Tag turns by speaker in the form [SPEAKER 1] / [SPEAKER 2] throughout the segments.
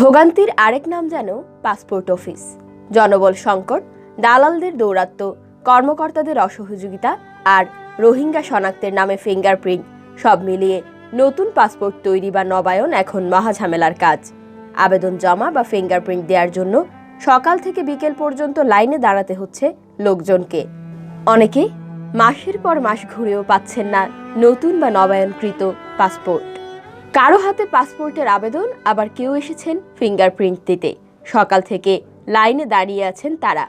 [SPEAKER 1] ভোগান্তির আরেক নাম যেন পাসপোর্ট অফিস। জনবল সংকট, দালালদের দৌরাত্ম্য, কর্মকর্তাদের অসহযোগিতা আর রোহিঙ্গা শনাক্তের নামে ফিঙ্গারপ্রিন্ট, সব মিলিয়ে নতুন পাসপোর্ট তৈরি বা নবায়ন এখন মহাঝামেলার কাজ। আবেদন জমা বা ফিঙ্গারপ্রিন্ট দেওয়ার জন্য সকাল থেকে বিকেল পর্যন্ত লাইনে দাঁড়াতে হচ্ছে লোকজনকে। অনেকে মাসের পর মাস ঘুরেও পাচ্ছেন না নতুন বা নবায়নকৃত পাসপোর্ট। কারো হাতে পাসপোর্টের আবেদন, আবার কেউ এসেছেন ফিঙ্গারপ্রিন্ট দিতে। সকাল থেকে লাইনে দাঁড়িয়ে আছেন তারা।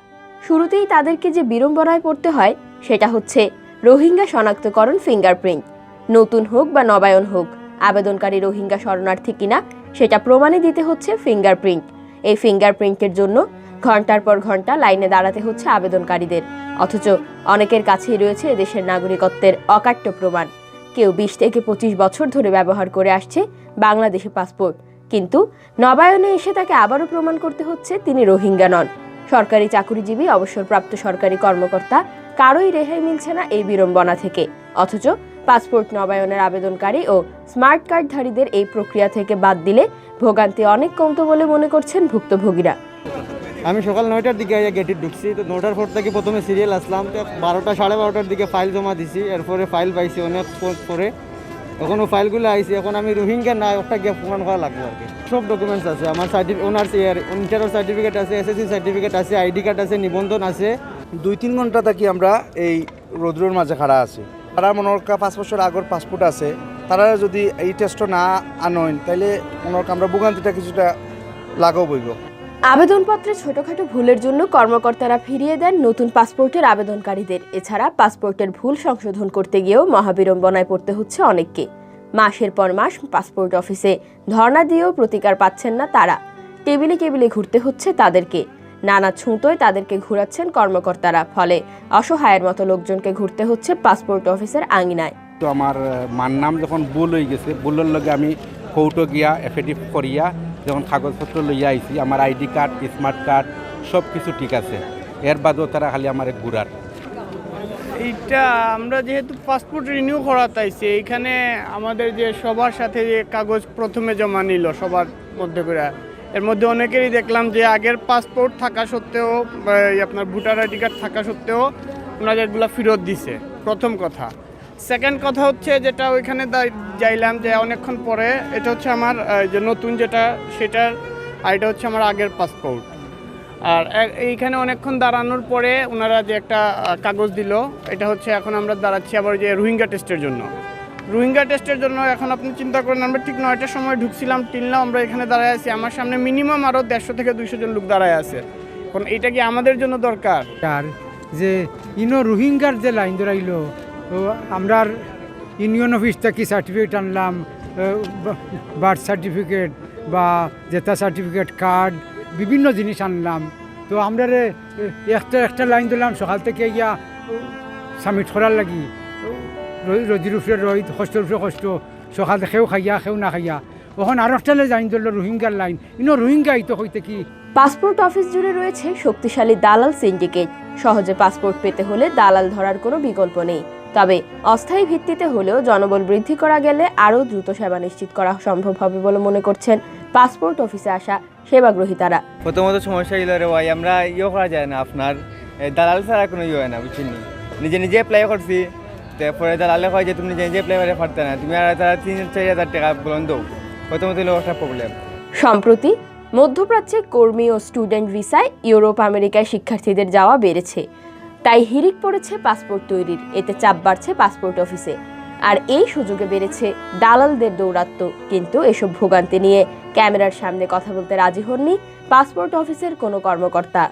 [SPEAKER 1] শুরুতেই তাদেরকে যে বিড়ম্বনায় পড়তে হয় সেটা হচ্ছে রোহিঙ্গা শনাক্তকরণ ফিঙ্গারপ্রিন্ট। নতুন হোক বা নবায়ন হোক, আবেদনকারী রোহিঙ্গা শরণার্থী কিনা সেটা প্রমাণে দিতে হচ্ছে ফিঙ্গারপ্রিন্ট। এই ফিঙ্গারপ্রিন্টের জন্য ঘন্টার পর ঘন্টা লাইনে দাঁড়াতে হচ্ছে আবেদনকারীদের। অথচ অনেকের কাছেই রয়েছে এদেশের নাগরিকত্বের অকাট্য প্রমাণ। কেউ 20 থেকে 25 বছর ধরে ব্যবহার করে আসছে বাংলাদেশি পাসপোর্ট, কিন্তু নবায়নে এসে তাকে আবারও প্রমাণ করতে হচ্ছে তিনি রোহিঙ্গা নন। সরকারি চাকুরিজীবী, অবসরপ্রাপ্ত সরকারি কর্মকর্তা, কারোই রেহাই মিলছে না এই বিড়ম্বনা থেকে। অথচ পাসপোর্ট নবায়নের আবেদনকারী ও স্মার্ট কার্ডধারীদের এই প্রক্রিয়া থেকে বাদ দিলে ভোগান্তি অনেক কমতো বলে মনে করছেন ভুক্তভোগীরা।
[SPEAKER 2] আমি সকাল 9টার দিকে গেটে ঢুকছি, তো 9টার পর থেকে প্রথমে সিরিয়াল আসলাম, 12টা সাড়ে 12টার দিকে ফাইল জমা দিছি। এরপরে ফাইল পাইছি অনেক পরে, এখনও ফাইলগুলো আইছি। এখন আমি রোহিঙ্গা না ওটা গিয়ে প্রমাণ করা লাগবে আর কি। সব ডকুমেন্টস আছে আমার, ইন্টার সার্টিফিকেট আছে, এসএসসি সার্টিফিকেট আছে, আইডি কার্ড আছে, নিবন্ধন আছে।
[SPEAKER 3] 2-3 ঘন্টা থাকি আমরা এই রোদ্রের মাঝে খাড়া আছি। তারা মনে কা 5 বছর আগর পাসপোর্ট আছে, তারা যদি এই টেস্টটা না আনইন তাহলে মনে আমরা ভোগান্তিটা কিছুটা লাঘব হইব।
[SPEAKER 1] আবেদনপত্রে ছোটখাটো ভুলের জন্য কর্মকর্তারা ফিরিয়ে দেন নতুন পাসপোর্টের আবেদনকারীদের। এছাড়া পাসপোর্টের ভুল সংশোধন করতে গিয়েও মহাবিড়ম্বনায় পড়তে হচ্ছে অনেককে। মাসের পর মাস পাসপোর্ট অফিসে ধর্ণা দিয়েও প্রতিকার পাচ্ছেন না তারা। টেবিলে টেবিলে ঘুরতে হচ্ছে তাদেরকে। নানা ছুঁতোয় তাদেরকে ঘুরাচ্ছেন কর্মকর্তারা। ফলে অসহায়ের মতো লোকজনকে ঘুরতে হচ্ছে পাসপোর্ট অফিসের আঙিনায়।
[SPEAKER 4] তো আমার মার নাম যখন ভুল হয়ে গেছে, ভুলের লগে আমি কোর্টে গিয়া এফিডেভিট করিয়া যখন কাগজপত্র লইয়া আইছি, আমার আইডি কার্ড, স্মার্ট কার্ড সব কিছু ঠিক আছে। এর বাদেও তারা খালি আমার ঘুরার।
[SPEAKER 5] এইটা আমরা যেহেতু পাসপোর্ট রিনিউ করাতাইছি, এইখানে আমাদের যে সবার সাথে যে কাগজ প্রথমে জমা নিল সবার মধ্যে করে, এর মধ্যে অনেকেরই দেখলাম যে আগের পাসপোর্ট থাকা সত্ত্বেও, আপনার ভোটার আইডি কার্ড থাকা সত্ত্বেও ওনাদের এগুলো ফেরত দিছে, প্রথম কথা। সেকেন্ড কথা হচ্ছে যেটা ওইখানে যাইলাম যে অনেকক্ষণ পরে, এটা হচ্ছে আমার যে নতুন যেটা সেটার, আর এটা হচ্ছে আমার আগের পাসপোর্ট। আর এইখানে অনেকক্ষণ দাঁড়ানোর পরে ওনারা যে একটা কাগজ দিল, এটা হচ্ছে এখন আমরা দাঁড়াচ্ছি আবার যে রোহিঙ্গা টেস্টের জন্য। রোহিঙ্গা টেস্টের জন্য এখন আপনি চিন্তা করেন, আমরা ঠিক 9টার সময় ঢুকছিলাম, টিনলাম আমরা এখানে দাঁড়ায় আছি, আমার সামনে মিনিমাম আরও 150 থেকে 200 জন লোক দাঁড়ায় আছে। এখন এটা কি আমাদের জন্য দরকার?
[SPEAKER 6] আর যে রোহিঙ্গার যে লাইন ধরাইল, আমরা ইউনিয়ন অফিস থেকে সার্টিফিকেট আনলাম, বার্থ সার্টিফিকেট বা জেতা সার্টিফিকেট, কার্ড, বিভিন্ন জিনিস আনলাম। তো আমরা একটা লাইন দিলাম সকাল থেকে ইয়া সাবমিট করার লাগি। রোজির উপরে রোহিত, কষ্টর উপরে কষ্ট, সকাল খেয়েও খাইয়া খেয়েও না খাইয়া। ওখানে আরও একটা লাইন ধরল রোহিঙ্গার লাইন। রোহিঙ্গা তো হইতে কি।
[SPEAKER 1] পাসপোর্ট অফিস জুড়ে রয়েছে শক্তিশালী দালাল সিন্ডিকেট। সহজে পাসপোর্ট পেতে হলে দালাল ধরার কোনো বিকল্প নেই। তবে অস্থায়ী ভিত্তিতে হলেও জনবল বৃদ্ধি করা গেলে আরও দ্রুত সেবা নিশ্চিত করা সম্ভব হবে বলে মনে করছেন পাসপোর্ট অফিসে আসা সেবাগ্রহীতারা।
[SPEAKER 2] প্রথমত সমস্যা হইল রে ভাই, আমরা করা যায় না, আপনার দালাল ছাড়া কোনো হয় না, বুঝছেন? নিজে নিজে অ্যাপ্লাই করছি, তারপরে দালালে কয় যে তুমি নিজে নিজে অ্যাপ্লাই করে পারতে না, তুমি আর তারা 3-4 হাজার টাকা বলুন দাও। প্রথমত হলো একটা প্রবলেম।
[SPEAKER 1] সম্প্রতি মধ্যপ্রাচ্যে কর্মী ও স্টুডেন্ট ভিসায় ইউরোপ আমেরিকায় শিক্ষার্থীদের যাওয়া বেড়েছে। তাই হিড়িক পড়েছে পাসপোর্ট তৈরির। এতে চাপ বাড়ছে পাসপোর্ট অফিসে। আর এই সুযোগে বেড়েছে দালালদের দৌরাত্ম্য। কিন্তু এসব ভোগান্তি নিয়ে ক্যামেরার সামনে কথা বলতে রাজি হননি পাসপোর্ট অফিসের কোনো কর্মকর্তা।